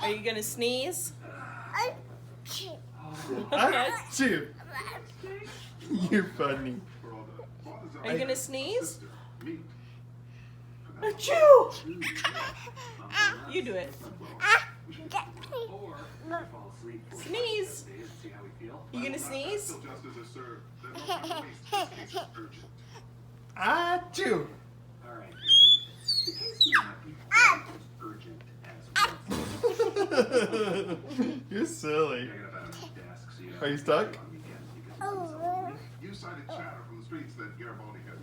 Are you gonna sneeze? Achoo! You're funny. Are you gonna sneeze? Achoo! You do it. Sneeze. You gonna sneeze? Achoo! You're silly. Are you stuck? You cited chatter from the streets that Garibaldi had.